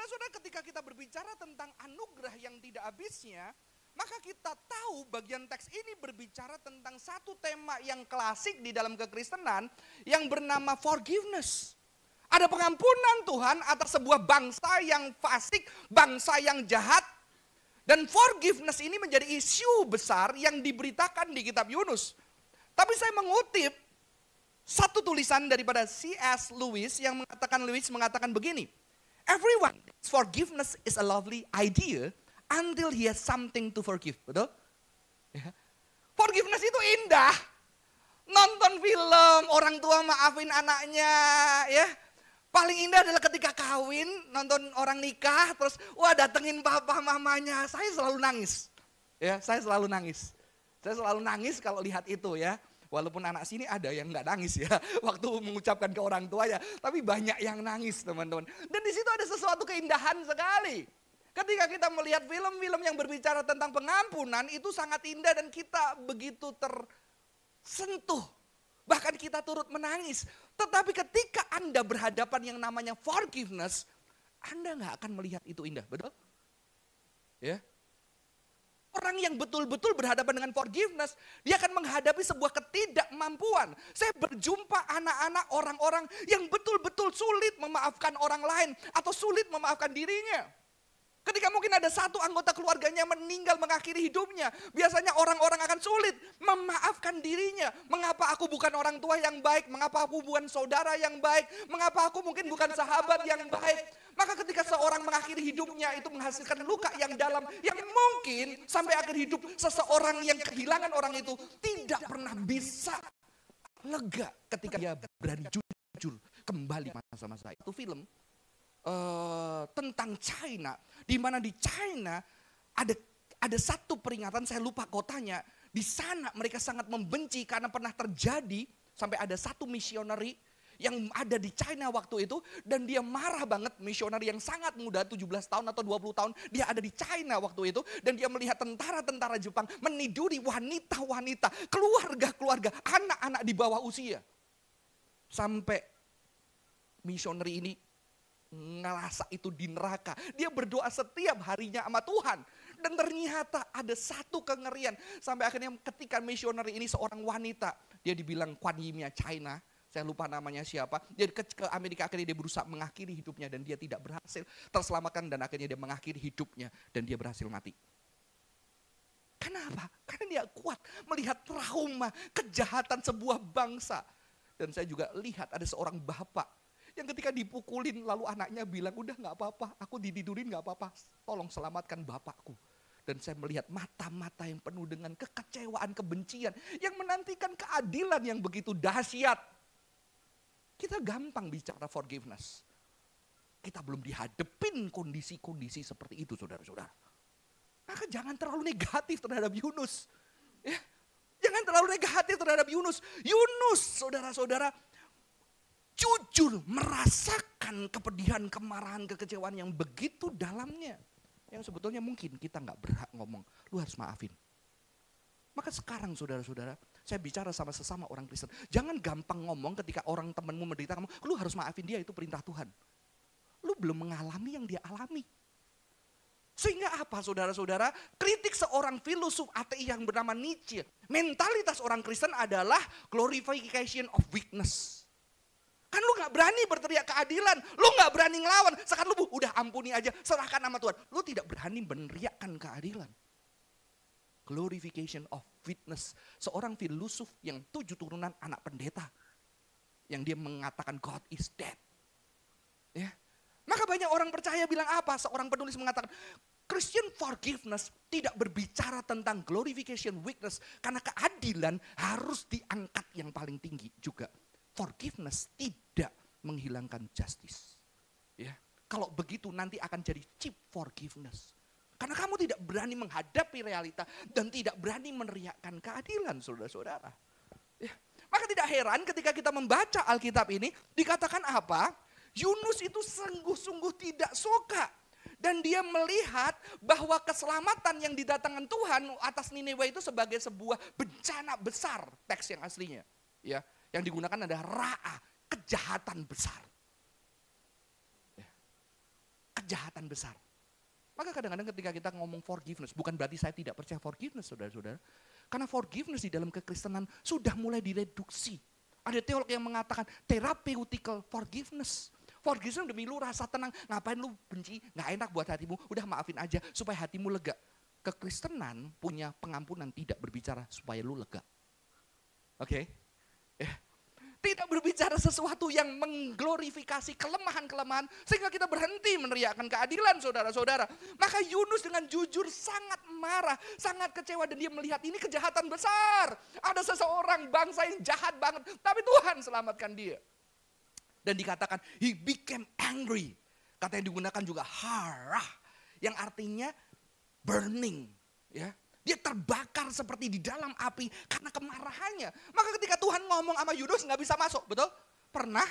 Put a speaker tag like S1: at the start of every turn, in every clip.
S1: Saudara, ketika kita berbicara tentang anugerah yang tidak habisnya, maka kita tahu bagian teks ini berbicara tentang satu tema yang klasik di dalam kekristenan yang bernama forgiveness. Ada pengampunan Tuhan atas sebuah bangsa yang fasik, bangsa yang jahat. Dan forgiveness ini menjadi isu besar yang diberitakan di kitab Yunus. Tapi saya mengutip satu tulisan daripada C.S. Lewis yang mengatakan begini. Everyone thinks forgiveness is a lovely idea until he has something to forgive. Betul? Ya. Forgiveness itu indah. Nonton film, orang tua maafin anaknya, ya. Paling indah adalah ketika kawin, nonton orang nikah, terus wah datengin papa mamanya. Saya selalu nangis. Ya, saya selalu nangis. Saya selalu nangis kalau lihat itu ya. Walaupun anak sini ada yang nggak nangis ya waktu mengucapkan ke orang tua ya, tapi banyak yang nangis teman-teman. Dan di situ ada sesuatu keindahan sekali. Ketika kita melihat film-film yang berbicara tentang pengampunan itu sangat indah dan kita begitu tersentuh. Bahkan kita turut menangis. Tetapi ketika Anda berhadapan yang namanya forgiveness, Anda nggak akan melihat itu indah, betul? Ya. Orang yang betul-betul berhadapan dengan forgiveness, dia akan menghadapi sebuah ketidakmampuan. Saya berjumpa anak-anak orang-orang yang betul-betul sulit memaafkan orang lain atau sulit memaafkan dirinya. Ketika mungkin ada satu anggota keluarganya meninggal mengakhiri hidupnya, biasanya orang-orang akan sulit memaafkan dirinya. Mengapa aku bukan orang tua yang baik? Mengapa aku bukan saudara yang baik? Mengapa aku mungkin bukan sahabat yang baik? Maka ketika seorang mengakhiri hidupnya itu menghasilkan luka yang dalam, yang mungkin sampai akhir hidup seseorang yang kehilangan orang itu tidak pernah bisa lega ketika dia berani jujur kembali masa-masa itu. Film tentang China, di mana di China ada satu peringatan, saya lupa kotanya. Di sana mereka sangat membenci karena pernah terjadi sampai ada satu misioneri yang ada di China waktu itu, dan dia marah banget, misioneri yang sangat muda 17 tahun atau 20 tahun, dia ada di China waktu itu, dan dia melihat tentara-tentara Jepang meniduri wanita-wanita, keluarga-keluarga, anak-anak di bawah usia. Sampai misioneri ini ngerasa itu di neraka. Dia berdoa setiap harinya sama Tuhan. Dan ternyata ada satu kengerian. Sampai akhirnya ketika misioneri ini seorang wanita. Dia dibilang Kuan Yin-nya China. Saya lupa namanya siapa. Dia ke Amerika, akhirnya dia berusaha mengakhiri hidupnya. Dan dia tidak berhasil terselamatkan. Dan akhirnya dia mengakhiri hidupnya. Dan dia berhasil mati. Kenapa? Karena dia kuat melihat trauma, kejahatan sebuah bangsa. Dan saya juga lihat ada seorang bapak yang ketika dipukulin lalu anaknya bilang, udah gak apa-apa, aku ditidurin gak apa-apa, tolong selamatkan bapakku. Dan saya melihat mata-mata yang penuh dengan kekecewaan, kebencian, yang menantikan keadilan yang begitu dahsyat. Kita gampang bicara forgiveness. Kita belum dihadepin kondisi-kondisi seperti itu, saudara-saudara. Maka jangan terlalu negatif terhadap Yunus. Ya, jangan terlalu negatif terhadap Yunus. Yunus, saudara-saudara, jujur merasakan kepedihan, kemarahan, kekecewaan yang begitu dalamnya. Yang sebetulnya mungkin kita gak berhak ngomong, lu harus maafin. Maka sekarang saudara-saudara, saya bicara sama sesama orang Kristen. Jangan gampang ngomong ketika orang temanmu menderita, kamu, lu harus maafin dia, itu perintah Tuhan. Lu belum mengalami yang dia alami. Sehingga apa saudara-saudara? Kritik seorang filosof ateis yang bernama Nietzsche. Mentalitas orang Kristen adalah glorification of weakness. Kan lu gak berani berteriak keadilan, lu gak berani ngelawan, sekarang lu udah ampuni aja, serahkan sama Tuhan. Lu tidak berani meneriakkan keadilan. Glorification of witness. Seorang filosof yang 7 turunan anak pendeta. Yang dia mengatakan God is dead. Ya. Maka banyak orang percaya bilang apa? Seorang penulis mengatakan, Christian forgiveness tidak berbicara tentang glorification weakness. Karena keadilan harus diangkat yang paling tinggi juga. Forgiveness tidak menghilangkan justice. Ya, kalau begitu nanti akan jadi cheap forgiveness. Karena kamu tidak berani menghadapi realita dan tidak berani meneriakkan keadilan, saudara-saudara. Ya, maka tidak heran ketika kita membaca Alkitab ini dikatakan apa? Yunus itu sungguh-sungguh tidak suka. Dan dia melihat bahwa keselamatan yang didatangkan Tuhan atas Niniwe itu sebagai sebuah bencana besar, teks yang aslinya. Ya. Yang digunakan adalah ra'a, kejahatan besar. kejahatan besar. Maka kadang-kadang ketika kita ngomong forgiveness, bukan berarti saya tidak percaya forgiveness, saudara-saudara. Karena forgiveness di dalam kekristenan sudah mulai direduksi. Ada teolog yang mengatakan therapeutical forgiveness. Forgiveness demi lu rasa tenang, ngapain lu benci, gak enak buat hatimu, udah maafin aja supaya hatimu lega. Kekristenan punya pengampunan tidak berbicara supaya lu lega. Oke? Tidak berbicara sesuatu yang mengglorifikasi kelemahan-kelemahan sehingga kita berhenti meneriakkan keadilan, saudara-saudara. Maka Yunus dengan jujur sangat marah, sangat kecewa dan dia melihat ini kejahatan besar. Ada seseorang bangsa yang jahat banget, tapi Tuhan selamatkan dia. Dan dikatakan he became angry. Kata yang digunakan juga harah, yang artinya burning, ya. Dia terbakar seperti di dalam api karena kemarahannya. Maka ketika Tuhan ngomong sama Yunus nggak bisa masuk, betul? Pernah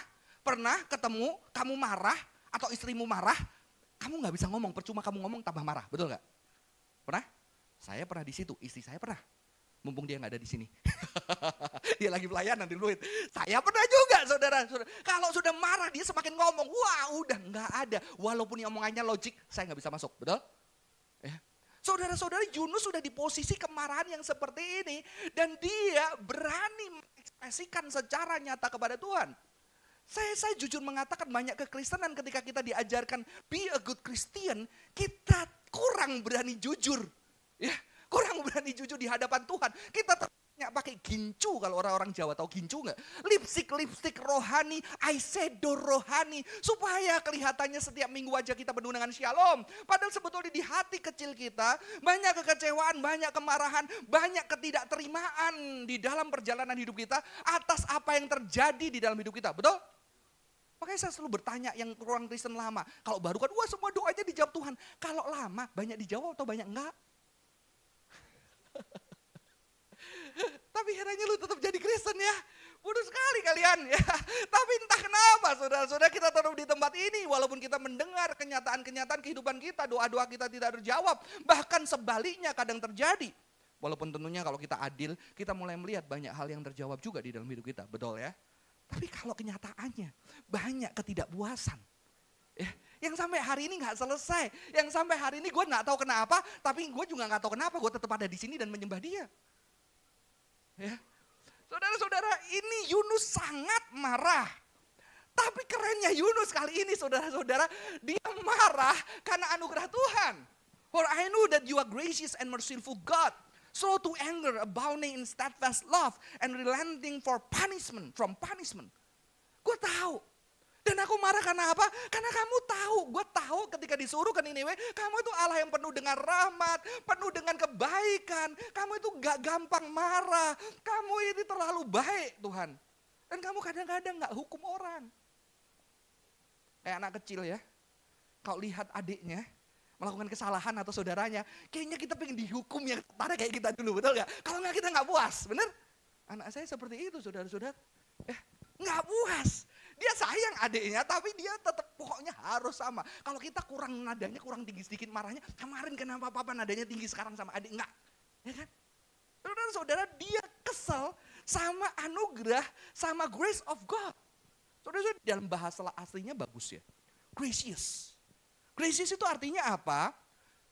S1: ketemu kamu marah atau istrimu marah, kamu nggak bisa ngomong, percuma kamu ngomong tambah marah, betul nggak? Pernah? Saya pernah di situ, istri saya pernah. Mumpung dia nggak ada di sini, dia lagi pelayanan di Luit. Saya pernah juga, saudara. Kalau sudah marah dia semakin ngomong, wah udah nggak ada. Walaupun yang omongannya logik, saya nggak bisa masuk, betul? Ya. Saudara-saudara, Yunus sudah di posisi kemarahan yang seperti ini. Dan dia berani mengekspresikan secara nyata kepada Tuhan. Saya jujur mengatakan banyak kekristenan ketika kita diajarkan be a good Christian, kita kurang berani jujur. Ya, kurang berani jujur di hadapan Tuhan. Kita pakai gincu, kalau orang-orang Jawa tahu gincu nggak? Lipstick rohani, eyeshadow rohani, supaya kelihatannya setiap minggu wajah kita penuh dengan shalom. Padahal sebetulnya di hati kecil kita banyak kekecewaan, banyak kemarahan, banyak ketidakterimaan di dalam perjalanan hidup kita atas apa yang terjadi di dalam hidup kita, betul? Makanya saya selalu bertanya yang orang Kristen lama, kalau baru kan wah semua doanya dijawab Tuhan. Kalau lama banyak dijawab atau banyak enggak? Tapi akhirnya lu tetap jadi Kristen ya. Bodoh sekali kalian ya. Tapi entah kenapa saudara-saudara kita tetap di tempat ini. Walaupun kita mendengar kenyataan-kenyataan kehidupan kita. Doa-doa kita tidak terjawab. Bahkan sebaliknya kadang terjadi. Walaupun tentunya kalau kita adil. Kita mulai melihat banyak hal yang terjawab juga di dalam hidup kita. Betul ya. Tapi kalau kenyataannya banyak ketidakpuasan. Ya, yang sampai hari ini gak selesai. Yang sampai hari ini gue gak tahu kenapa. Tapi gue juga gak tahu kenapa gue tetap ada di sini dan menyembah dia. Ya. Saudara-saudara, ini Yunus sangat marah. Tapi kerennya Yunus kali ini saudara-saudara, dia marah karena anugerah Tuhan. For I know that you are gracious and merciful God, slow to anger, abounding in steadfast love, and relenting from punishment. Gue tahu. Dan aku marah karena apa? Karena kamu tahu, gue tahu ketika disuruh ke Niniwe, kamu itu Allah yang penuh dengan rahmat, penuh dengan kebaikan. Kamu itu gak gampang marah, kamu ini terlalu baik Tuhan. Dan kamu kadang-kadang gak hukum orang. Kayak anak kecil ya, kalau lihat adiknya melakukan kesalahan atau saudaranya, kayaknya kita pengen dihukum yang setara kayak kita dulu, betul gak? Kalau gak kita gak puas, bener? Anak saya seperti itu saudara-saudara, gak puas. Dia sayang adiknya, tapi dia tetap pokoknya harus sama. Kalau kita kurang nadanya, kurang tinggi sedikit marahnya, kemarin kenapa papa nadanya tinggi sekarang sama adik? Enggak, ya kan? Saudara-saudara, dia kesel sama anugerah, sama grace of God. Saudara-saudara, dalam bahasa aslinya bagus ya. Gracious. Gracious itu artinya apa?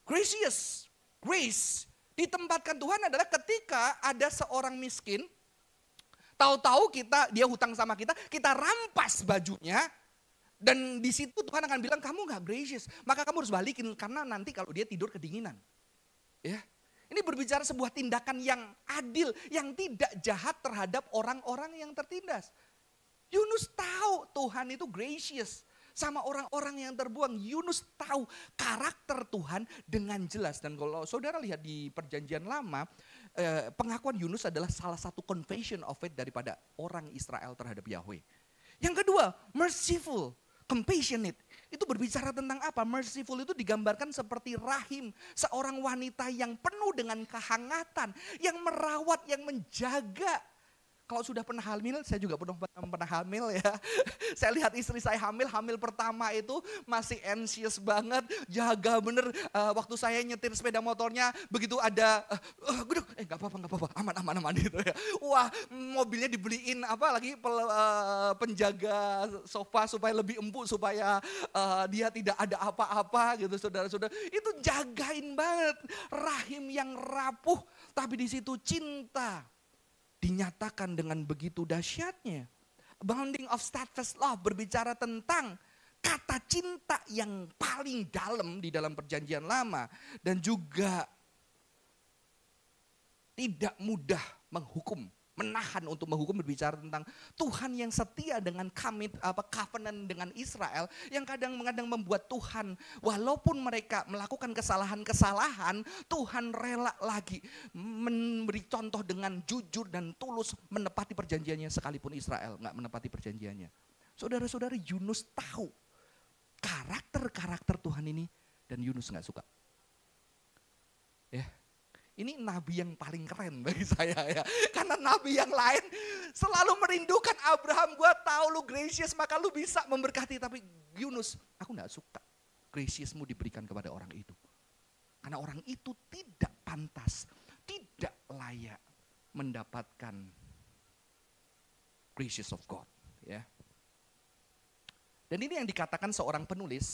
S1: Gracious. Grace ditempatkan Tuhan adalah ketika ada seorang miskin, tahu-tahu dia hutang sama kita rampas bajunya. Dan di situ Tuhan akan bilang kamu gak gracious. Maka kamu harus balikin karena nanti kalau dia tidur kedinginan. Ya, ini berbicara sebuah tindakan yang adil, yang tidak jahat terhadap orang-orang yang tertindas. Yunus tahu Tuhan itu gracious sama orang-orang yang terbuang. Yunus tahu karakter Tuhan dengan jelas. Dan kalau saudara lihat di perjanjian lama, pengakuan Yunus adalah salah satu confession of faith daripada orang Israel terhadap Yahweh. Yang kedua, merciful, compassionate. Itu berbicara tentang apa? Merciful itu digambarkan seperti rahim, seorang wanita yang penuh dengan kehangatan, yang merawat, yang menjaga Kalau sudah pernah hamil, saya juga pernah hamil ya. Saya lihat istri saya hamil pertama itu masih anxious banget, jaga bener. Waktu saya nyetir sepeda motornya, begitu ada guduk, nggak apa-apa, aman gitu ya. Wah, mobilnya dibeliin apa lagi penjaga sofa supaya lebih empuk, supaya dia tidak ada apa-apa gitu, saudara-saudara. Itu jagain banget, rahim yang rapuh, tapi di situ cinta dinyatakan dengan begitu dahsyatnya. Abounding of steadfast love berbicara tentang kata cinta yang paling dalam di dalam perjanjian lama. Dan juga tidak mudah menghukum, menahan untuk menghukum, berbicara tentang Tuhan yang setia dengan covenant dengan Israel, yang kadang-kadang membuat Tuhan, walaupun mereka melakukan kesalahan-kesalahan, Tuhan rela lagi memberi contoh dengan jujur dan tulus menepati perjanjiannya, sekalipun Israel nggak menepati perjanjiannya. Saudara-saudari, Yunus tahu karakter Tuhan ini dan Yunus nggak suka. Ya. Ini nabi yang paling keren bagi saya ya. Karena nabi yang lain selalu merindukan Abraham, gua tahu lu gracious maka lu bisa memberkati. Tapi Yunus, aku gak suka graciousmu diberikan kepada orang itu. Karena orang itu tidak pantas, tidak layak mendapatkan gracious of God. Ya. Dan ini yang dikatakan seorang penulis,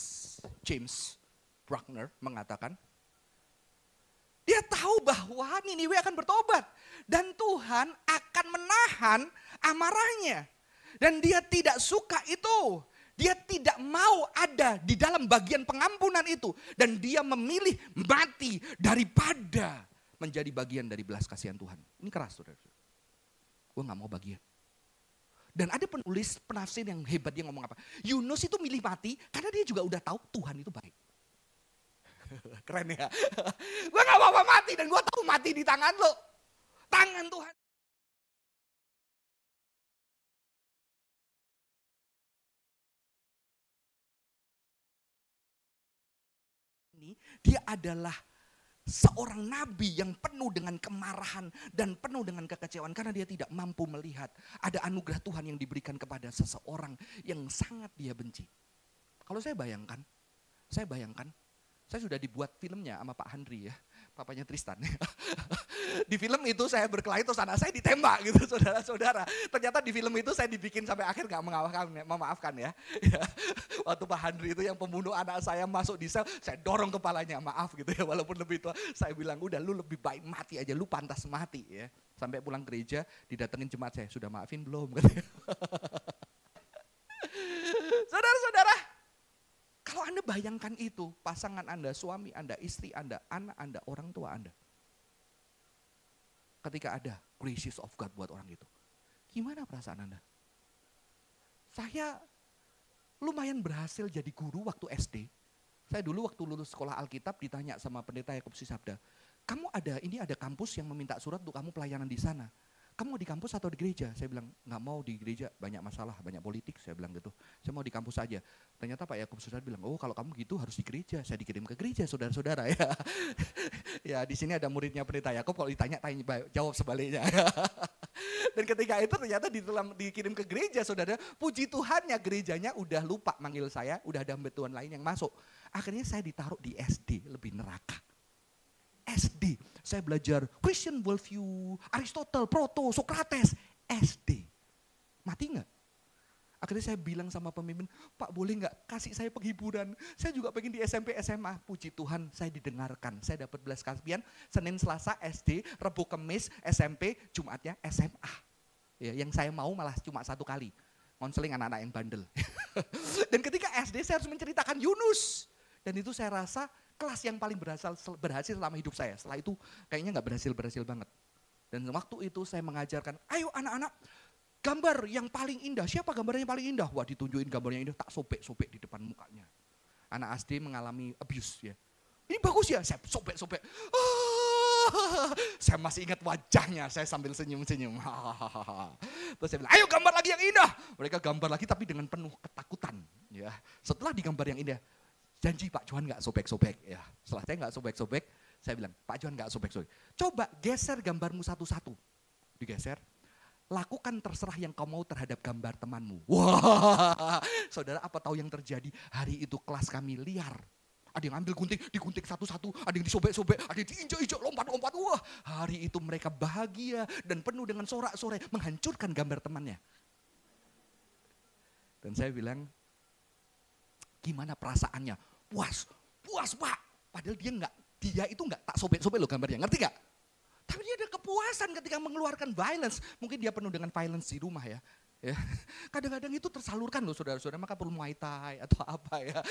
S1: James Bruckner mengatakan, dia tahu bahwa Niniwe akan bertobat. Dan Tuhan akan menahan amarahnya. Dan dia tidak suka itu. Dia tidak mau ada di dalam bagian pengampunan itu. Dan dia memilih mati daripada menjadi bagian dari belas kasihan Tuhan. Ini keras, saudara. Gue gak mau bagian. Dan ada penulis penafsir yang hebat, dia ngomong apa? Yunus itu milih mati karena dia juga udah tahu Tuhan itu baik. Keren ya. Gue gak mau mati dan gue tahu mati di tangan lo. Tangan Tuhan. Ini dia adalah seorang nabi yang penuh dengan kemarahan dan penuh dengan kekecewaan karena dia tidak mampu melihat ada anugerah Tuhan yang diberikan kepada seseorang yang sangat dia benci. Kalau saya bayangkan saya sudah dibuat filmnya sama Pak Handri ya, papanya Tristan. Di film itu saya berkelahi terus anak saya ditembak gitu, saudara-saudara. Ternyata di film itu saya dibikin sampai akhir gak memaafkan ya. Waktu Pak Handri itu yang pembunuh anak saya masuk di sel, saya dorong kepalanya, maaf gitu ya. Walaupun lebih tua, saya bilang udah lu lebih baik mati aja, lu pantas mati ya. Sampai pulang gereja didatengin jemaat saya, sudah maafin belum? Saudara-saudara, kalau Anda bayangkan itu, pasangan Anda, suami Anda, istri Anda, anak Anda, orang tua Anda. Ketika ada gracious of God buat orang itu. Gimana perasaan Anda? Saya lumayan berhasil jadi guru waktu SD. Saya dulu waktu lulus sekolah Alkitab ditanya sama pendeta Yakub Sisabda, kamu ada kampus yang meminta surat untuk kamu pelayanan di sana. Kamu mau di kampus atau di gereja? Saya bilang, nggak mau di gereja, banyak masalah, banyak politik. Saya bilang gitu, saya mau di kampus aja. Ternyata Pak Yakub Saudara bilang, oh kalau kamu gitu harus di gereja. Saya dikirim ke gereja, saudara-saudara ya. Ya di sini ada muridnya pendeta Yakub, kalau ditanya jawab sebaliknya. Dan ketika itu ternyata dikirim ke gereja, saudara. Puji Tuhannya gerejanya udah lupa manggil saya, udah ada bantuan lain yang masuk. Akhirnya saya ditaruh di SD, lebih neraka. SD, saya belajar Christian worldview, Aristotle, Proto, Socrates, SD. Mati nggak? Akhirnya saya bilang sama pemimpin, Pak boleh nggak kasih saya penghiburan? Saya juga pengen di SMP, SMA. Puji Tuhan saya didengarkan. Saya dapat belas kasihan, Senin, Selasa, SD, Rabu, Kamis, SMP, Jumatnya SMA. Ya, yang saya mau malah cuma 1 kali. Konseling anak-anak yang bandel. Dan ketika SD saya harus menceritakan Yunus. Dan itu saya rasa kelas yang paling berhasil selama hidup saya. Setelah itu kayaknya nggak berhasil banget. Dan waktu itu saya mengajarkan, ayo anak-anak, gambar yang paling indah. Siapa gambarnya yang paling indah? Wah ditunjukin gambar yang indah, tak sobek-sobek di depan mukanya. Anak SD mengalami abuse ya. Ini bagus ya, saya sobek-sobek. Saya masih ingat wajahnya, saya sambil senyum-senyum. Terus saya bilang, ayo gambar lagi yang indah. Mereka gambar lagi tapi dengan penuh ketakutan. Ya. Setelah digambar yang indah, janji Pak Johan gak sobek-sobek. Ya, setelah saya gak sobek-sobek, saya bilang, Pak Johan gak sobek-sobek. Coba geser gambarmu satu-satu. Digeser. lakukan terserah yang kau mau terhadap gambar temanmu. Wah, saudara apa tahu yang terjadi? Hari itu kelas kami liar. Ada yang ambil gunting, digunting satu-satu, ada yang disobek-sobek, ada yang diinjak-injak, lompat-lompat. Wah, hari itu mereka bahagia dan penuh dengan sorak-sorai menghancurkan gambar temannya. Dan saya bilang, gimana perasaannya? Puas Pak. Padahal dia itu nggak tak sobek-sobek loh gambarnya, ngerti gak? Tapi dia ada kepuasan ketika mengeluarkan violence. Mungkin dia penuh dengan violence di rumah ya. Kadang-kadang itu tersalurkan loh saudara-saudara, maka perlu Muay Thai atau apa ya.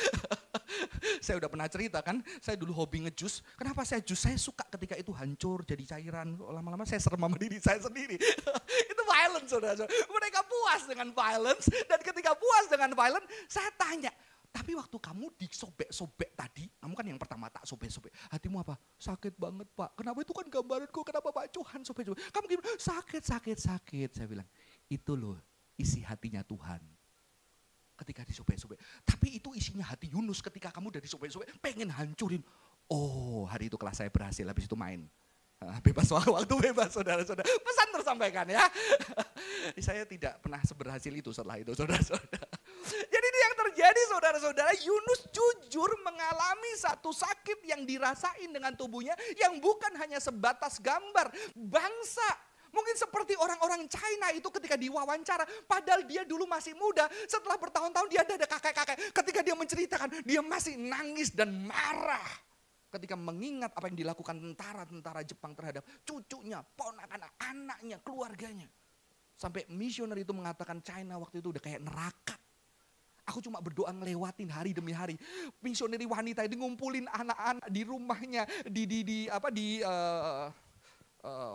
S1: Saya udah pernah cerita kan, saya dulu hobi ngejus. Kenapa saya jus? Saya suka ketika itu hancur jadi cairan. Lama-lama saya serem sama diri saya sendiri. Itu violence saudara-saudara. Mereka puas dengan violence, dan ketika puas dengan violence, saya tanya, tapi waktu kamu disobek-sobek tadi, kamu kan yang pertama tak sobek-sobek. Hatimu apa? Sakit banget Pak. Kenapa itu kan gambaranku? Kenapa Pak Johan sobek-sobek? Kamu gimana? Sakit. Saya bilang, itu loh isi hatinya Tuhan. Ketika disobek-sobek. Tapi itu isinya hati Yunus ketika kamu udah disobek-sobek. Pengen hancurin. Oh, hari itu kelas saya berhasil. Habis itu main. Bebas waktu bebas saudara-saudara. Pesan tersampaikan ya. Saya tidak pernah seberhasil itu setelah itu saudara-saudara. Jadi ini yang terjadi saudara-saudara, Yunus jujur mengalami satu sakit yang dirasain dengan tubuhnya yang bukan hanya sebatas gambar. Bangsa, mungkin seperti orang-orang China itu ketika diwawancara, padahal dia dulu masih muda, setelah bertahun-tahun dia ada kakek-kakek. Ketika dia menceritakan, dia masih nangis dan marah. Ketika mengingat apa yang dilakukan tentara-tentara Jepang terhadap cucunya, ponakan, anaknya, keluarganya. Sampai misioner itu mengatakan China waktu itu udah kayak neraka. Aku cuma berdoa ngelewatin hari demi hari. Misioneri wanita itu ngumpulin anak-anak di rumahnya, di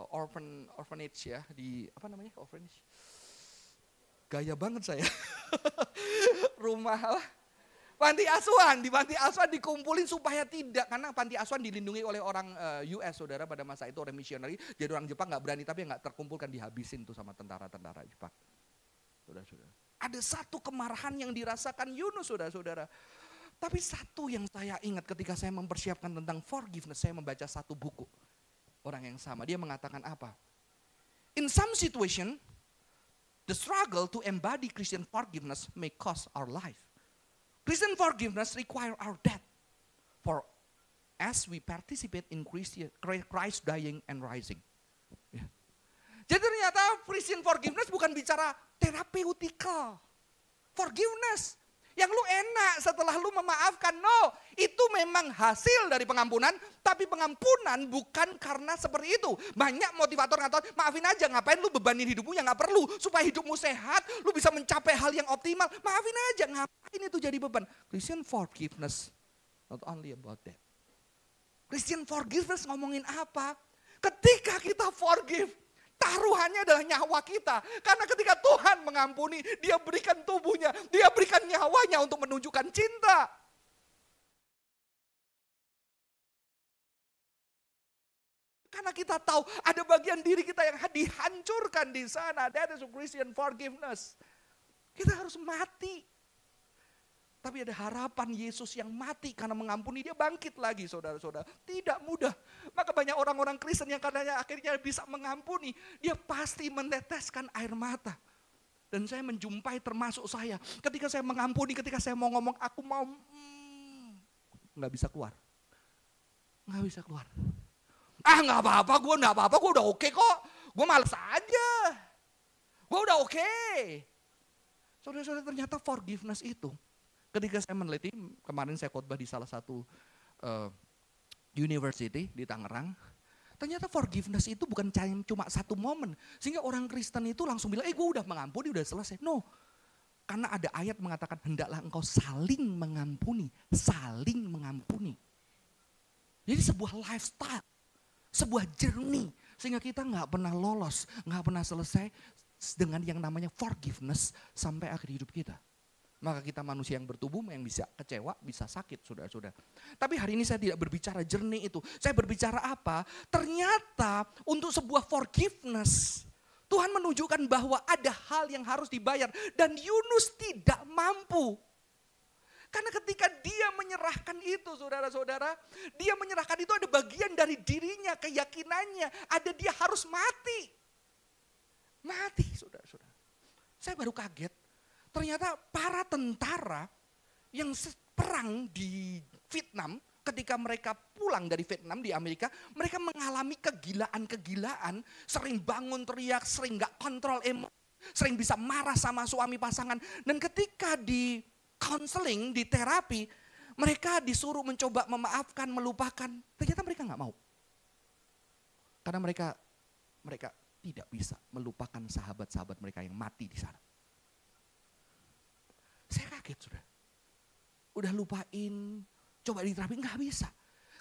S1: orphanage ya, di apa namanya orphanage. Gaya banget saya. Rumah apa? Panti asuhan, di panti asuhan dikumpulin supaya tidak, karena panti asuhan dilindungi oleh orang US saudara pada masa itu, orang misioneri. Jadi orang Jepang nggak berani, tapi nggak terkumpulkan, dihabisin tuh sama tentara-tentara Jepang. Saudara-saudara. Ada satu kemarahan yang dirasakan Yunus saudara-saudara. Tapi satu yang saya ingat ketika saya mempersiapkan tentang forgiveness, saya membaca satu buku. Orang yang sama, dia mengatakan apa? In some situation, the struggle to embody Christian forgiveness may cost our life. Christian forgiveness require our death. For as we participate in Christ dying and rising. Ya. Jadi ternyata Christian forgiveness bukan bicara terapeutikal. Forgiveness. Yang lu enak setelah lu memaafkan. No, itu memang hasil dari pengampunan. Tapi pengampunan bukan karena seperti itu. Banyak motivator ngatain, maafin aja, ngapain lu bebanin hidupmu yang gak perlu. Supaya hidupmu sehat, lu bisa mencapai hal yang optimal. Maafin aja, ngapain itu jadi beban. Christian forgiveness, not only about that. Christian forgiveness ngomongin apa? Ketika kita forgive, taruhannya adalah nyawa kita. Karena ketika Tuhan mengampuni, dia berikan tubuhnya, dia berikan nyawanya untuk menunjukkan cinta. Karena kita tahu ada bagian diri kita yang dihancurkan di sana. That is Christian forgiveness. Kita harus mati. Tapi ada harapan Yesus yang mati karena mengampuni, dia bangkit lagi saudara-saudara. Tidak mudah. Maka banyak orang-orang Kristen yang katanya akhirnya bisa mengampuni, dia pasti meneteskan air mata. Dan saya menjumpai termasuk saya. Ketika saya mengampuni, ketika saya mau ngomong, aku mau, nggak bisa keluar. Nggak bisa keluar. Nggak apa-apa, gue udah oke kok. Gue males aja. Gue udah oke. Saudara-saudara, ternyata forgiveness itu, ketika saya meneliti, kemarin saya khotbah di salah satu university di Tangerang, ternyata forgiveness itu bukan cuma satu momen. Sehingga orang Kristen itu langsung bilang, gue udah mengampuni, udah selesai. No, karena ada ayat mengatakan, hendaklah engkau saling mengampuni, saling mengampuni. Jadi sebuah lifestyle, sebuah journey, sehingga kita nggak pernah lolos, nggak pernah selesai dengan yang namanya forgiveness sampai akhir hidup kita. Maka kita manusia yang bertubuh, yang bisa kecewa, bisa sakit, saudara-saudara. Tapi hari ini saya tidak berbicara jernih itu. Saya berbicara apa? Ternyata untuk sebuah forgiveness, Tuhan menunjukkan bahwa ada hal yang harus dibayar. Dan Yunus tidak mampu. Karena ketika dia menyerahkan itu, saudara-saudara, dia menyerahkan itu ada bagian dari dirinya, keyakinannya, ada dia harus mati. Mati, saudara-saudara. Saya baru kaget, ternyata para tentara yang perang di Vietnam, ketika mereka pulang dari Vietnam di Amerika, mereka mengalami kegilaan-kegilaan, sering bangun teriak, sering gak kontrol emosi, sering bisa marah sama suami pasangan. Dan ketika di counseling, di terapi, mereka disuruh mencoba memaafkan, melupakan. Ternyata mereka gak mau. Karena mereka tidak bisa melupakan sahabat-sahabat mereka yang mati di sana. Saya kaget sudah. Udah lupain, coba diterapi, nggak bisa.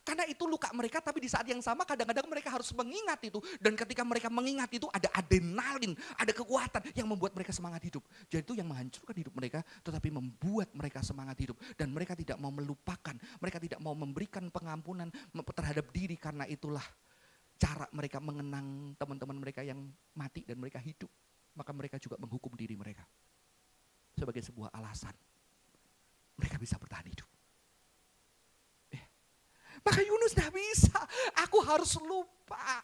S1: Karena itu luka mereka, tapi di saat yang sama kadang-kadang mereka harus mengingat itu. Dan ketika mereka mengingat itu ada adrenalin, ada kekuatan yang membuat mereka semangat hidup. Jadi itu yang menghancurkan hidup mereka, tetapi membuat mereka semangat hidup. Dan mereka tidak mau melupakan, mereka tidak mau memberikan pengampunan terhadap diri. Karena itulah cara mereka mengenang teman-teman mereka yang mati dan mereka hidup. Maka mereka juga menghukum diri mereka. Sebagai sebuah alasan. Mereka bisa bertahan hidup. Maka Yunus tidak bisa. Aku harus lupa.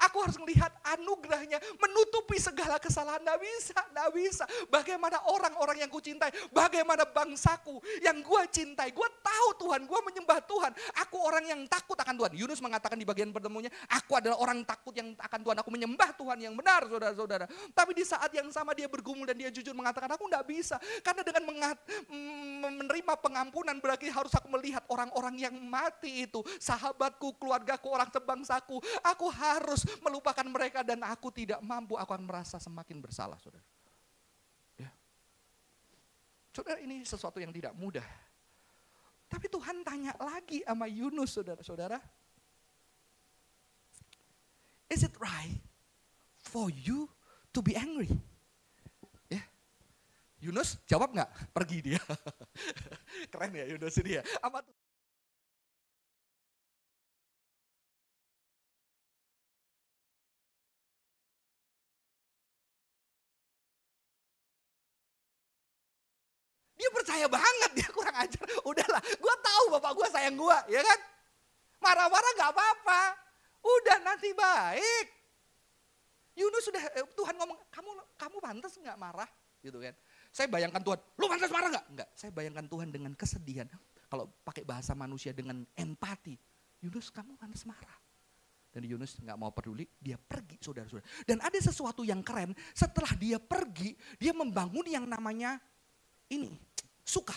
S1: Aku harus melihat anugerahnya menutupi segala kesalahan. Tidak bisa. Bagaimana orang-orang yang kucintai, bagaimana bangsaku yang gue cintai. Gue tahu Tuhan, gue menyembah Tuhan. Aku orang yang takut akan Tuhan. Yunus mengatakan di bagian pertemuannya, aku adalah orang takut yang akan Tuhan. Aku menyembah Tuhan yang benar, saudara-saudara. Tapi di saat yang sama dia bergumul dan dia jujur mengatakan, aku tidak bisa. Karena dengan menerima pengampunan berarti harus aku melihat orang-orang yang mati itu. Sahabatku, keluargaku, orang sebangsaku. Aku harus melupakan mereka dan aku tidak mampu, aku akan merasa semakin bersalah, saudara. Ya. Saudara, ini sesuatu yang tidak mudah. Tapi Tuhan tanya lagi sama Yunus, saudara-saudara. Is it right for you to be angry? Ya. Yunus jawab nggak? Pergi dia. Keren ya Yunus ini ya. Apa tuh? Dia percaya banget, dia kurang ajar. Udahlah, gue tahu bapak gue sayang gue, ya kan? Marah-marah gak apa-apa. Udah nanti baik. Yunus sudah, Tuhan ngomong, kamu pantas gak marah? Gitu kan. Saya bayangkan Tuhan, lu pantas marah gak? Enggak, saya bayangkan Tuhan dengan kesedihan. Kalau pakai bahasa manusia dengan empati. Yunus, kamu pantas marah. Dan Yunus gak mau peduli, dia pergi, saudara-saudara. Dan ada sesuatu yang keren, setelah dia pergi, dia membangun yang namanya ini, Suka.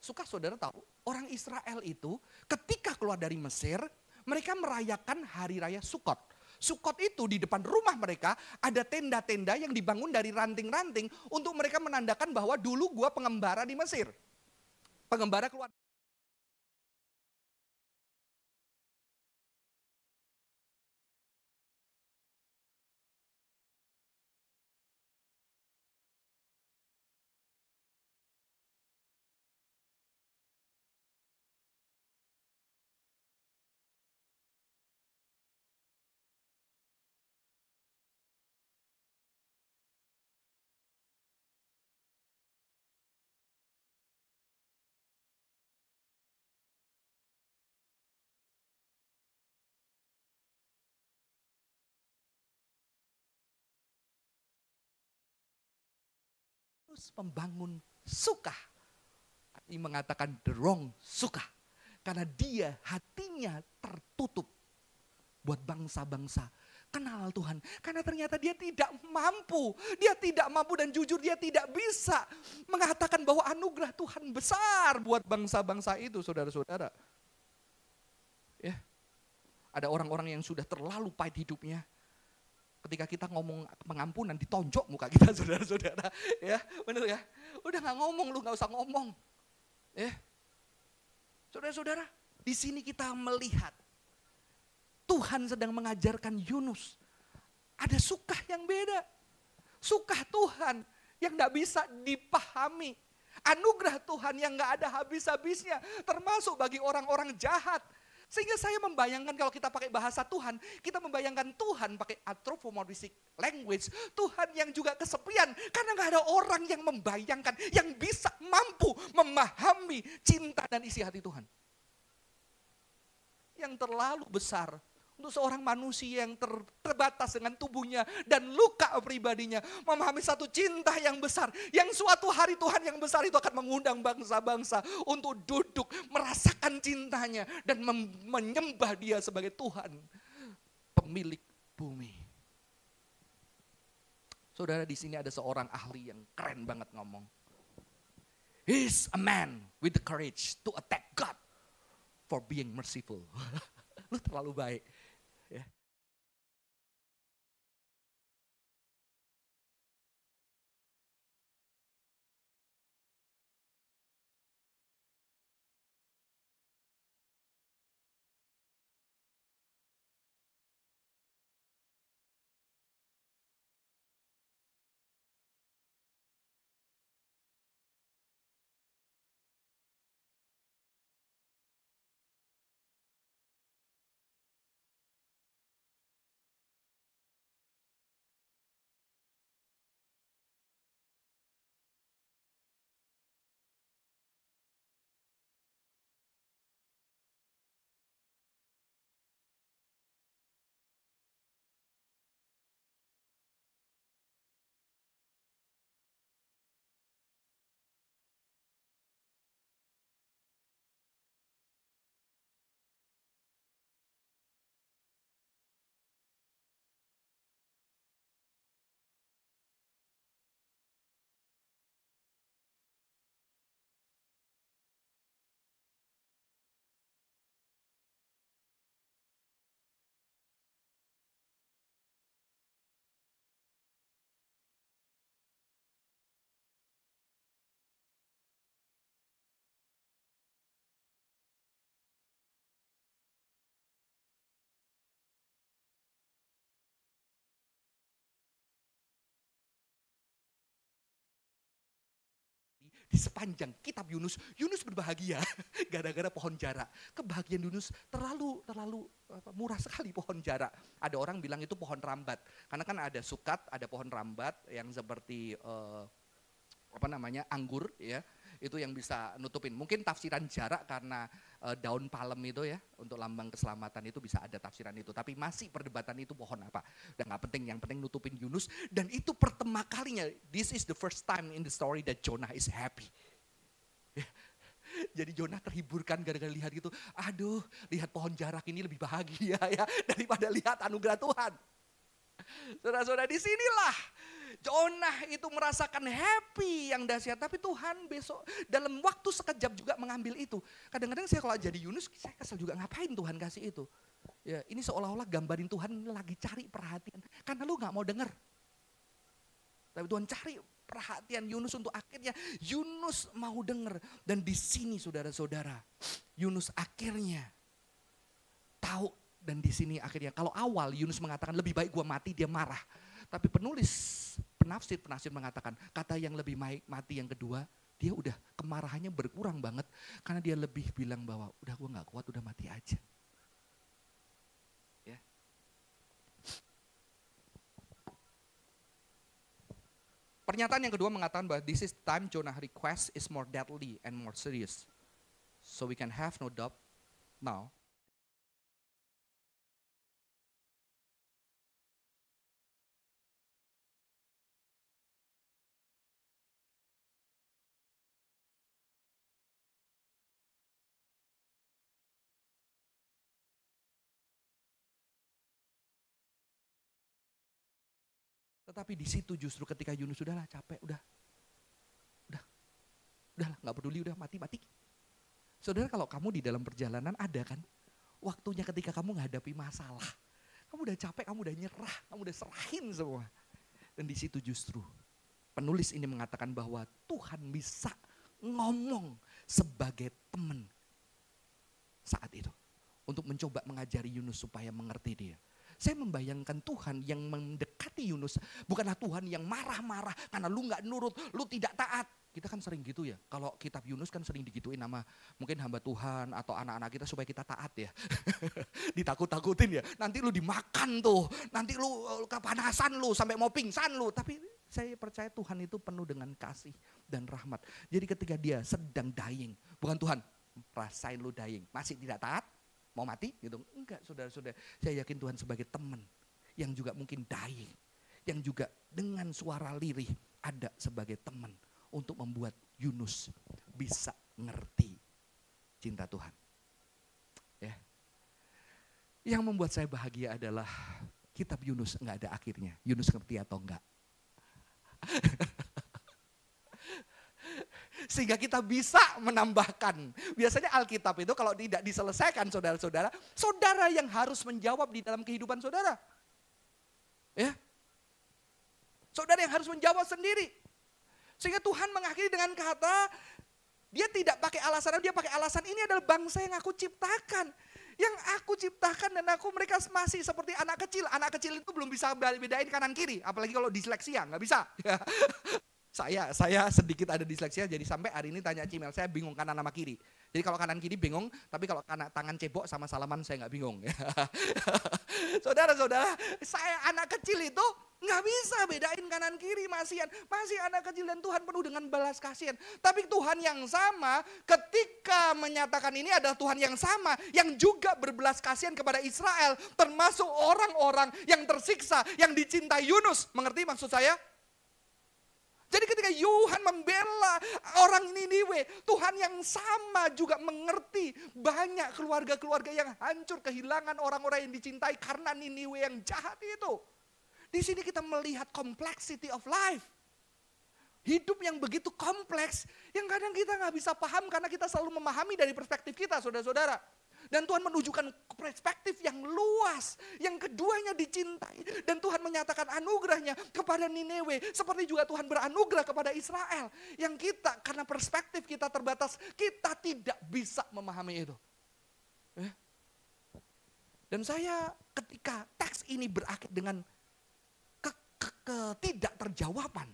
S1: Suka, saudara tahu, orang Israel itu ketika keluar dari Mesir, mereka merayakan hari raya Sukot. Sukot itu di depan rumah mereka ada tenda-tenda yang dibangun dari ranting-ranting untuk mereka menandakan bahwa dulu gua pengembara di Mesir. Pengembara keluar. Pembangun Suka. Ini mengatakan the wrong Suka. Karena dia hatinya tertutup buat bangsa-bangsa. Kenal Tuhan. Karena ternyata dia tidak mampu. Dia tidak mampu dan jujur dia tidak bisa mengatakan bahwa anugerah Tuhan besar buat bangsa-bangsa itu, saudara-saudara. Ya. Ada orang-orang yang sudah terlalu pahit hidupnya. Ketika kita ngomong pengampunan ditonjok muka kita, saudara-saudara, ya benar ya. Udah nggak ngomong, lu nggak usah ngomong, ya. Saudara-saudara, di sini kita melihat Tuhan sedang mengajarkan Yunus. Ada Suka yang beda, Suka Tuhan yang nggak bisa dipahami, anugerah Tuhan yang nggak ada habis-habisnya, termasuk bagi orang-orang jahat. Sehingga saya membayangkan kalau kita pakai bahasa Tuhan, kita membayangkan Tuhan pakai anthropomorphic language. Tuhan yang juga kesepian karena gak ada orang yang membayangkan, yang bisa mampu memahami cinta dan isi hati Tuhan. Yang terlalu besar Untuk seorang manusia yang terbatas dengan tubuhnya dan luka pribadinya. Memahami satu cinta yang besar. Yang suatu hari Tuhan yang besar itu akan mengundang bangsa-bangsa untuk duduk merasakan cintanya. Dan menyembah dia sebagai Tuhan. Pemilik bumi. Saudara, di sini ada seorang ahli yang keren banget ngomong. He's a man with the courage to attack God for being merciful. Lu terlalu baik. Ya. Di sepanjang kitab Yunus, Yunus berbahagia gara-gara pohon jara. Kebahagiaan Yunus terlalu murah sekali pohon jara. Ada orang bilang itu pohon rambat. Karena kan ada sukat, ada pohon rambat yang seperti anggur ya. Itu yang bisa nutupin. Mungkin tafsiran jarak karena daun palem itu ya, untuk lambang keselamatan itu bisa ada tafsiran itu. Tapi masih perdebatan itu pohon apa. Udah gak penting, yang penting nutupin Yunus. Dan itu pertama kalinya, this is the first time in the story that Jonah is happy. Jadi Jonah terhiburkan gara-gara lihat gitu, aduh lihat pohon jarak ini lebih bahagia ya daripada lihat anugerah Tuhan. Saudara-saudara, disinilah Jonah itu merasakan happy yang dahsyat. Tapi Tuhan besok dalam waktu sekejap juga mengambil itu. Kadang-kadang saya kalau jadi Yunus, saya kesel juga, ngapain Tuhan kasih itu. Ya, ini seolah-olah gambarin Tuhan lagi cari perhatian. Karena lu gak mau denger. Tapi Tuhan cari perhatian Yunus untuk akhirnya Yunus mau denger. Dan di sini saudara-saudara, Yunus akhirnya tahu. Dan di sini akhirnya, kalau awal Yunus mengatakan lebih baik gua mati, dia marah. Tapi penafsir mengatakan kata yang lebih baik mati yang kedua, dia udah kemarahannya berkurang banget. Karena dia lebih bilang bahwa udah gua gak kuat, udah mati aja. Ya. Pernyataan yang kedua mengatakan bahwa this is time Jonah request is more deadly and more serious. So we can have no doubt now. Tetapi di situ justru ketika Yunus udahlah capek, udahlah nggak peduli, udah mati. Saudara, kalau kamu di dalam perjalanan ada kan waktunya ketika kamu menghadapi masalah, kamu udah capek, kamu udah nyerah, kamu udah serahin semua. Dan di situ justru penulis ini mengatakan bahwa Tuhan bisa ngomong sebagai teman saat itu untuk mencoba mengajari Yunus supaya mengerti dia. Saya membayangkan Tuhan yang mendekati Yunus bukanlah Tuhan yang marah-marah karena lu gak nurut, lu tidak taat. Kita kan sering gitu ya, kalau kitab Yunus kan sering digituin sama mungkin hamba Tuhan atau anak-anak kita supaya kita taat ya. Ditakut-takutin ya, nanti lu dimakan tuh, nanti lu kepanasan lu sampai mau pingsan lu. Tapi saya percaya Tuhan itu penuh dengan kasih dan rahmat. Jadi ketika dia sedang dying, bukan Tuhan rasain lu dying, masih tidak taat, Mau mati gitu? Enggak, saudara-saudara. Saya yakin Tuhan sebagai teman yang juga mungkin dying, yang juga dengan suara lirih ada sebagai teman untuk membuat Yunus bisa ngerti cinta Tuhan. Ya. Yang membuat saya bahagia adalah kitab Yunus enggak ada akhirnya. Yunus ngerti atau enggak? Sehingga kita bisa menambahkan. Biasanya Alkitab itu kalau tidak diselesaikan saudara-saudara, saudara yang harus menjawab di dalam kehidupan saudara. Ya. Saudara yang harus menjawab sendiri. Sehingga Tuhan mengakhiri dengan kata, dia tidak pakai alasan, dia pakai alasan ini adalah bangsa yang aku ciptakan. Yang aku ciptakan dan mereka masih seperti anak kecil. Anak kecil itu belum bisa bedain kanan kiri, apalagi kalau disleksia, nggak bisa. Saya sedikit ada disleksia, jadi sampai hari ini tanya Cimel, saya bingung kanan sama kiri. Jadi kalau kanan kiri bingung, tapi kalau tangan cebok sama salaman saya nggak bingung. Saudara-saudara, saya anak kecil itu nggak bisa bedain kanan kiri, masih anak kecil dan Tuhan penuh dengan balas kasihan. Tapi Tuhan yang sama ketika menyatakan ini adalah Tuhan yang sama yang juga berbelas kasihan kepada Israel, termasuk orang-orang yang tersiksa, yang dicintai Yunus. Mengerti maksud saya? Jadi ketika Tuhan membela orang Niniwe, Tuhan yang sama juga mengerti banyak keluarga-keluarga yang hancur, kehilangan orang-orang yang dicintai karena Niniwe yang jahat itu. Di sini kita melihat complexity of life. Hidup yang begitu kompleks, yang kadang kita nggak bisa paham karena kita selalu memahami dari perspektif kita, saudara-saudara. Dan Tuhan menunjukkan perspektif yang luas, yang keduanya dicintai. Dan Tuhan menyatakan anugerahnya kepada Niniwe, seperti juga Tuhan beranugerah kepada Israel. Yang kita, karena perspektif kita terbatas, kita tidak bisa memahami itu. Dan saya ketika teks ini berakhir dengan ketidakterjawaban,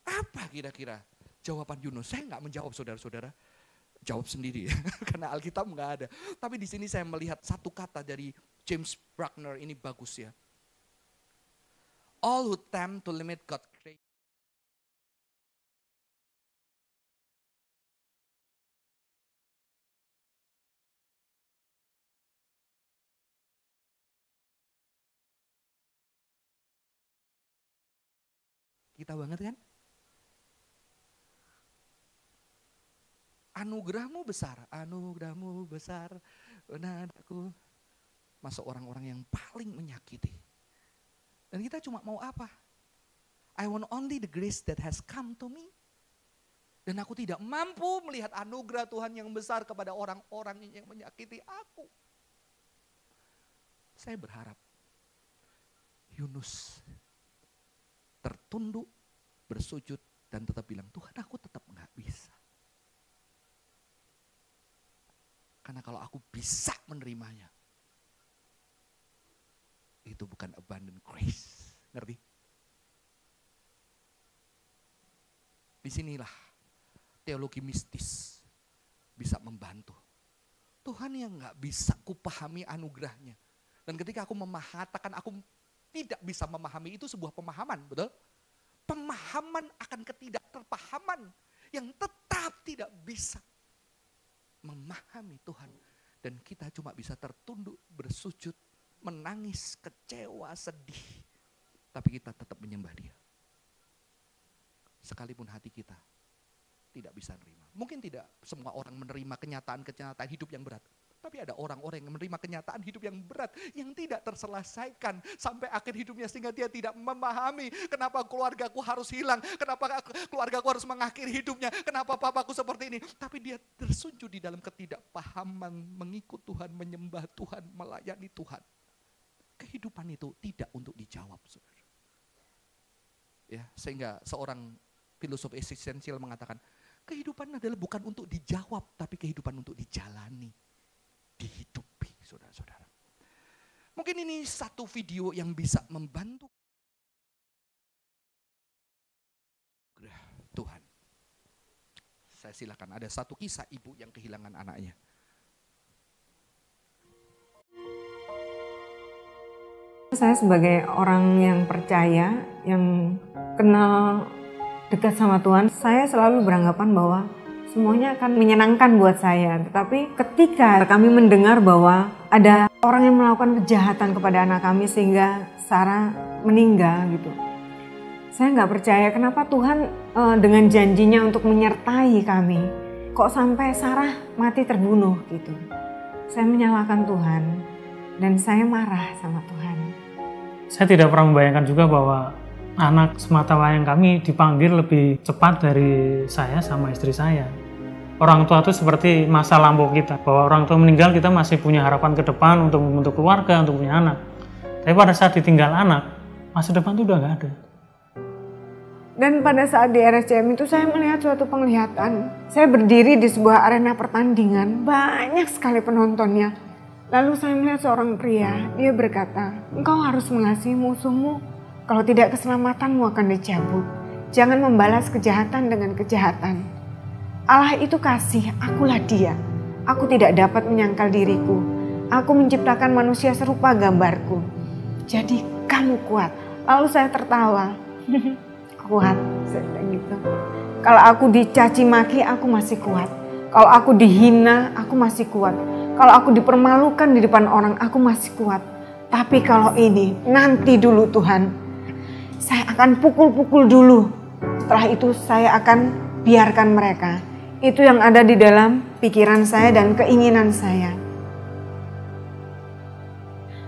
S1: apa kira-kira jawaban Yunus? Saya nggak menjawab, saudara-saudara. Jawab sendiri, karena Alkitab nggak ada. Tapi di sini saya melihat satu kata dari James Bruckner, ini bagus ya. All who attempt to limit God's creation. Kita banget kan? Anugerahmu besar, nadaku. Masuk orang-orang yang paling menyakiti. Dan kita cuma mau apa? I want only the grace that has come to me. Dan aku tidak mampu melihat anugerah Tuhan yang besar kepada orang-orang yang menyakiti aku. Saya berharap Yunus tertunduk, bersujud, dan tetap bilang, Tuhan aku tetap gak bisa. Karena kalau aku bisa menerimanya, itu bukan abundant grace. Ngerti? Disinilah teologi mistis bisa membantu. Tuhan yang gak bisa kupahami anugerahnya. Dan ketika aku mengatakan aku tidak bisa memahami, itu sebuah pemahaman, betul? Pemahaman akan ketidakterpahaman yang tetap tidak bisa memahami Tuhan. Dan kita cuma bisa tertunduk, bersujud, menangis, kecewa, sedih. Tapi kita tetap menyembah Dia. Sekalipun hati kita tidak bisa menerima. Mungkin tidak semua orang menerima kenyataan-kenyataan hidup yang berat. Tapi ada orang-orang yang menerima kenyataan hidup yang berat, yang tidak terselesaikan sampai akhir hidupnya, sehingga dia tidak memahami kenapa keluargaku harus hilang, kenapa keluargaku harus mengakhiri hidupnya, kenapa papaku seperti ini. Tapi dia tersunjuk di dalam ketidakpahaman, mengikut Tuhan, menyembah Tuhan, melayani Tuhan. Kehidupan itu tidak untuk dijawab, saudara. Ya, sehingga seorang filosof eksistensial mengatakan, kehidupan adalah bukan untuk dijawab, tapi kehidupan untuk dijalani. Dihidupi, saudara-saudara. Mungkin ini satu video yang bisa membantu Tuhan. Saya silakan, ada satu kisah ibu yang kehilangan anaknya.
S2: Saya sebagai orang yang percaya, yang kenal dekat sama Tuhan, saya selalu beranggapan bahwa semuanya akan menyenangkan buat saya. Tetapi ketika kami mendengar bahwa ada orang yang melakukan kejahatan kepada anak kami sehingga Sarah meninggal gitu. Saya nggak percaya kenapa Tuhan dengan janjinya untuk menyertai kami, kok sampai Sarah mati terbunuh gitu. Saya menyalahkan Tuhan dan saya marah sama Tuhan.
S3: Saya tidak pernah membayangkan juga bahwa anak sematawayang kami dipanggil lebih cepat dari saya sama istri saya. Orang tua itu seperti masa lampau kita, bahwa orang tua meninggal kita masih punya harapan ke depan untuk membentuk keluarga, untuk punya anak. Tapi pada saat ditinggal anak, masa depan itu udah nggak ada.
S2: Dan pada saat di RSCM itu saya melihat suatu penglihatan. Saya berdiri di sebuah arena pertandingan, banyak sekali penontonnya. Lalu saya melihat seorang pria, dia berkata, "Engkau harus mengasihi musuhmu, kalau tidak keselamatanmu akan dicabut. Jangan membalas kejahatan dengan kejahatan. Allah itu kasih, akulah dia. Aku tidak dapat menyangkal diriku. Aku menciptakan manusia serupa gambarku. Jadi kamu kuat." Lalu saya tertawa. Kuat, saya bilang gitu. Kalau aku dicaci maki, aku masih kuat. Kalau aku dihina, aku masih kuat. Kalau aku dipermalukan di depan orang, aku masih kuat. Tapi kalau ini, nanti dulu Tuhan. Saya akan pukul-pukul dulu. Setelah itu saya akan biarkan mereka. Itu yang ada di dalam pikiran saya dan keinginan saya.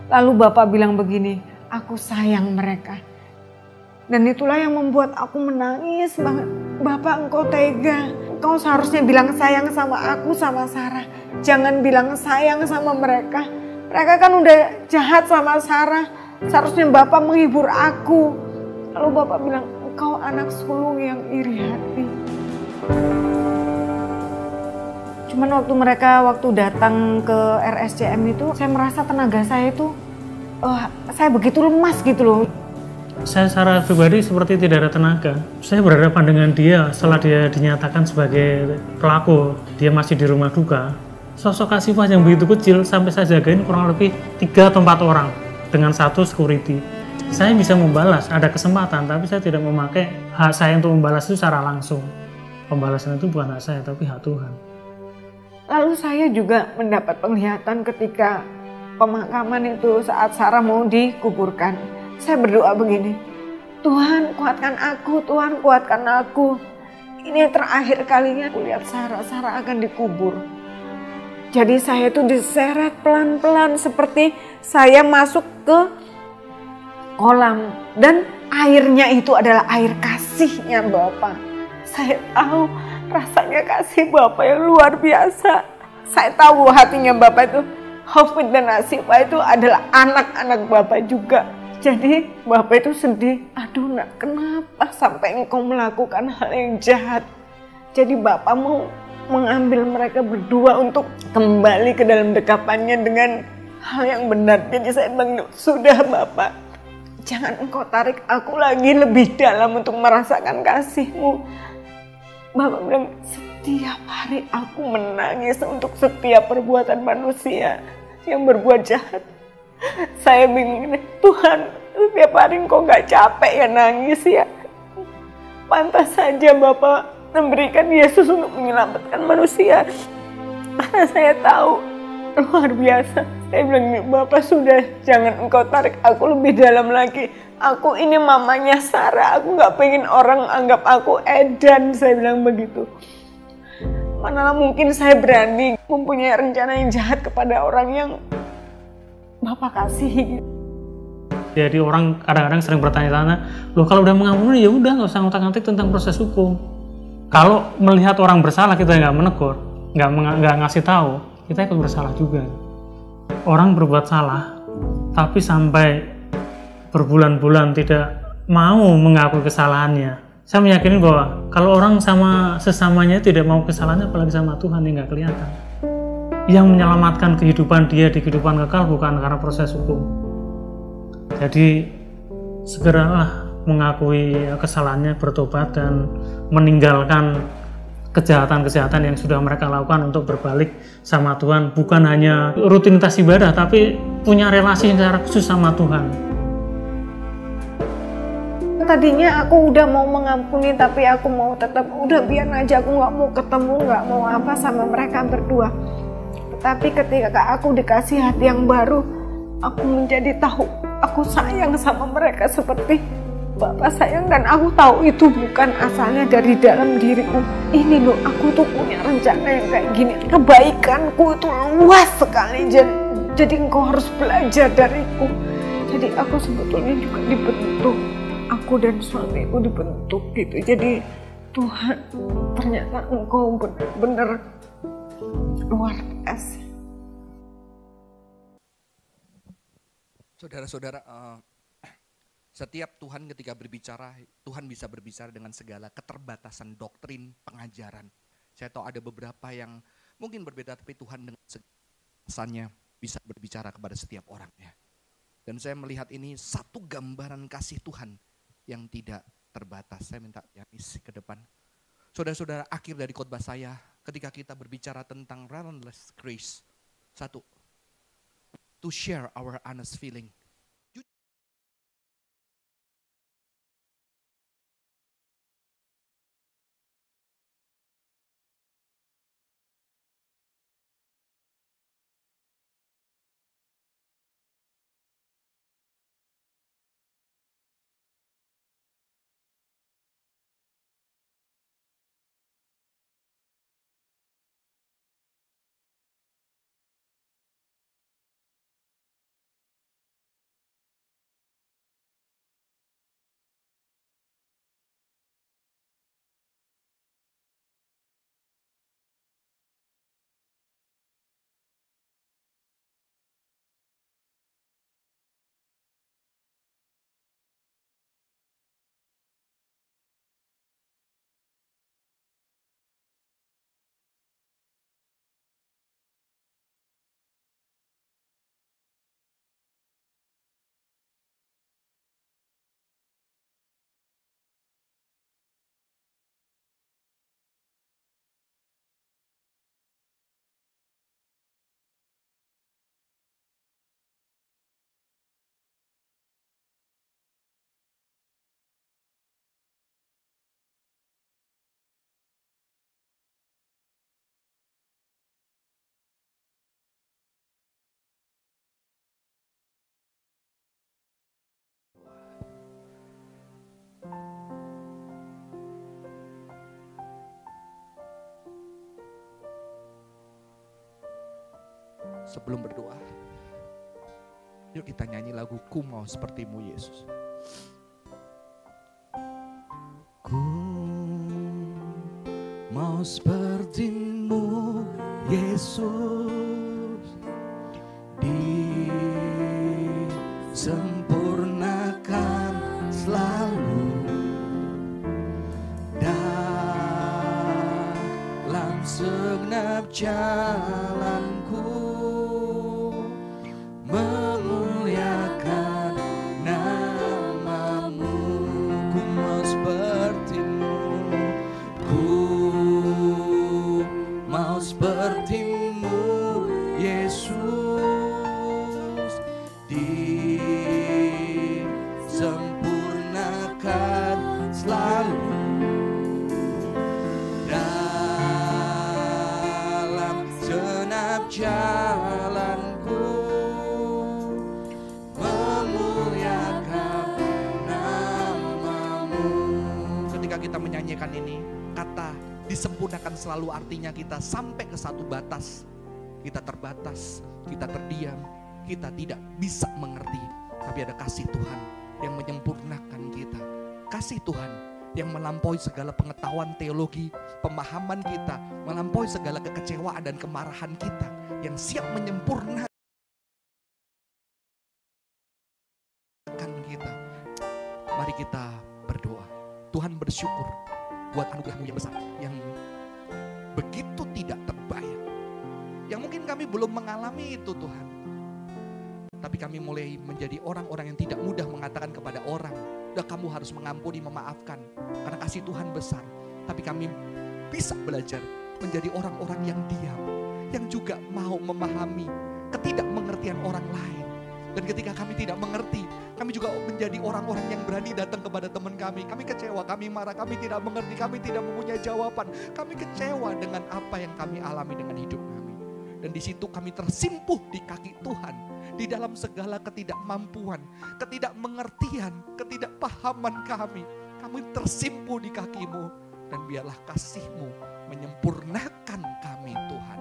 S2: Lalu Bapak bilang begini, aku sayang mereka. Dan itulah yang membuat aku menangis banget. Bapak, engkau tega. Engkau seharusnya bilang sayang sama aku, sama Sarah. Jangan bilang sayang sama mereka. Mereka kan udah jahat sama Sarah. Seharusnya Bapak menghibur aku. Lalu Bapak bilang, engkau anak sulung yang iri hati. Cuman waktu datang ke RSCM itu, saya merasa tenaga saya itu, saya begitu lemas gitu loh.
S3: Saya secara pribadi seperti tidak ada tenaga. Saya berhadapan dengan dia setelah dia dinyatakan sebagai pelaku. Dia masih di rumah duka. Sosok Kasifah yang begitu kecil sampai saya jagain kurang lebih 3 atau 4 orang dengan 1 security. Saya bisa membalas, ada kesempatan, tapi saya tidak memakai hak saya untuk membalas itu secara langsung. Pembalasan itu bukan hak saya, tapi hak Tuhan.
S2: Lalu saya juga mendapat penglihatan ketika pemakaman itu saat Sarah mau dikuburkan. Saya berdoa begini, Tuhan kuatkan aku, Tuhan kuatkan aku. Ini terakhir kalinya aku lihat Sarah akan dikubur. Jadi saya itu diseret pelan-pelan seperti saya masuk ke kolam. Dan airnya itu adalah air kasihnya Bapak. Saya tahu rasanya kasih Bapak yang luar biasa. Saya tahu hatinya Bapak itu, Hafid dan Asifah itu adalah anak-anak Bapak juga. Jadi Bapak itu sedih, aduh nak kenapa sampai engkau melakukan hal yang jahat. Jadi Bapak mau mengambil mereka berdua untuk kembali ke dalam dekapannya dengan hal yang benar. Jadi saya bilang, sudah Bapak, jangan engkau tarik aku lagi lebih dalam untuk merasakan kasih-Mu. Bapak bilang, setiap hari aku menangis untuk setiap perbuatan manusia yang berbuat jahat. Saya bingung, Tuhan, setiap hari Engkau gak capek ya nangis ya. Pantas saja Bapak memberikan Yesus untuk menyelamatkan manusia. Karena saya tahu luar biasa. Saya bilang, Bapak sudah, jangan Engkau tarik aku lebih dalam lagi. Aku ini mamanya Sarah, aku gak pengen orang anggap aku edan, saya bilang begitu. Manalah mungkin saya berani mempunyai rencana yang jahat kepada orang yang Bapak kasih.
S3: Jadi orang kadang-kadang sering bertanya-tanya, loh kalau udah mengampuni ya udah nggak usah ngotak-ngatik tentang proses hukum. Kalau melihat orang bersalah kita nggak menegur, nggak ngasih tahu, kita ikut bersalah juga. Orang berbuat salah, tapi sampai berbulan-bulan tidak mau mengakui kesalahannya. Saya meyakini bahwa kalau orang sama sesamanya tidak mau kesalahannya, apalagi sama Tuhan yang nggak kelihatan. Yang menyelamatkan kehidupan dia di kehidupan kekal bukan karena proses hukum. Jadi segeralah mengakui kesalahannya, bertobat dan meninggalkan kejahatan-kejahatan yang sudah mereka lakukan untuk berbalik sama Tuhan. Bukan hanya rutinitas ibadah, tapi punya relasi secara khusus sama Tuhan.
S2: Tadinya aku udah mau mengampuni, tapi aku mau tetap, udah biar aja, aku nggak mau ketemu, nggak mau apa sama mereka berdua. Tapi ketika aku dikasih hati yang baru, aku menjadi tahu aku sayang sama mereka seperti Bapak sayang, dan aku tahu itu bukan asalnya dari dalam diriku. Ini loh, aku tuh punya rencana yang kayak gini. Kebaikanku itu luas sekali, jadi engkau harus belajar dariku. Jadi aku sebetulnya juga dibentuk, aku dan suamiku dibentuk gitu. Jadi Tuhan, ternyata engkau benar-benar luar biasa.
S1: Saudara-saudara, setiap Tuhan ketika berbicara, Tuhan bisa berbicara dengan segala keterbatasan doktrin, pengajaran. Saya tahu ada beberapa yang mungkin berbeda, tapi Tuhan dengan segala bisa berbicara kepada setiap orangnya. Dan saya melihat ini satu gambaran kasih Tuhan yang tidak terbatas. Saya minta Yanis ke depan. Saudara-saudara, akhir dari khotbah saya, ketika kita berbicara tentang relentless grace, satu, to share our honest feeling. Sebelum berdoa, yuk kita nyanyi lagu Ku Mau Sepertimu Yesus. Ku mau sepertimu Yesus, disempurnakan selalu dalam segenap jalanku. Ini kata disempurnakan selalu artinya kita sampai ke satu batas, kita terbatas, kita terdiam, kita tidak bisa mengerti, tapi ada kasih Tuhan yang menyempurnakan kita, kasih Tuhan yang melampaui segala pengetahuan teologi, pemahaman kita, melampaui segala kekecewaan dan kemarahan kita, yang siap menyempurnakan kita. Mari kita berdoa. Tuhan, bersyukur buat anugerah-Mu yang besar, yang begitu tidak terbayang, yang mungkin kami belum mengalami itu Tuhan. Tapi kami mulai menjadi orang-orang yang tidak mudah mengatakan kepada orang, udah kamu harus mengampuni, memaafkan, karena kasih Tuhan besar. Tapi kami bisa belajar menjadi orang-orang yang diam, yang juga mau memahami ketidakmengertian orang lain. Dan ketika kami tidak mengerti, kami juga menjadi orang-orang yang berani datang kepada teman kami. Kami kecewa, kami marah, kami tidak mengerti, kami tidak mempunyai jawaban. Kami kecewa dengan apa yang kami alami dengan hidup kami. Dan di situ kami tersimpuh di kaki Tuhan. Di dalam segala ketidakmampuan, ketidakmengertian, ketidakpahaman kami. Kami tersimpuh di kaki-Mu. Dan biarlah kasih-Mu menyempurnakan kami Tuhan.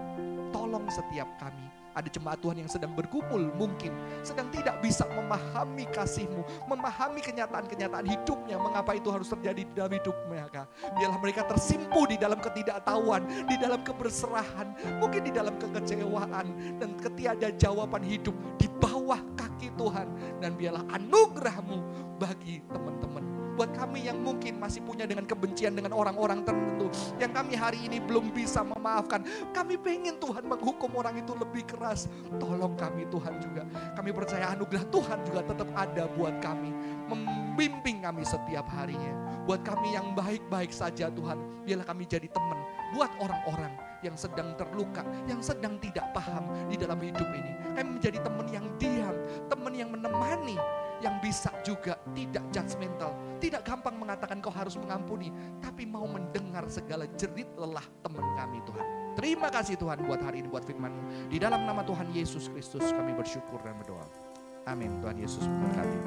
S1: Tolong setiap kami. Ada jemaat Tuhan yang sedang bergumul mungkin. Sedang tidak bisa memahami kasih-Mu. Memahami kenyataan-kenyataan hidupnya. Mengapa itu harus terjadi di dalam hidup mereka. Biarlah mereka tersimpuh di dalam ketidaktahuan. Di dalam keberserahan. Mungkin di dalam kekecewaan. Dan ketiadajawabaan hidup. Di bawah kaki Tuhan. Dan biarlah anugerah-Mu bagi teman-teman. Buat kami yang mungkin masih punya dengan kebencian dengan orang-orang tertentu. Yang kami hari ini belum bisa memaafkan. Kami pengen Tuhan menghukum orang itu lebih keras. Tolong kami Tuhan juga. Kami percaya anugerah Tuhan juga tetap ada buat kami. Membimbing kami setiap harinya. Buat kami yang baik-baik saja Tuhan. Biarlah kami jadi teman. Buat orang-orang yang sedang terluka. Yang sedang tidak paham di dalam hidup ini. Kami menjadi teman yang diam. Teman yang menemani. Yang bisa juga tidak judgmental. Tidak gampang mengatakan kau harus mengampuni. Tapi mau mendengar segala jerit lelah teman kami Tuhan. Terima kasih Tuhan buat hari ini, buat firman-Mu. Di dalam nama Tuhan Yesus Kristus kami bersyukur dan berdoa. Amin. Tuhan Yesus memberkati.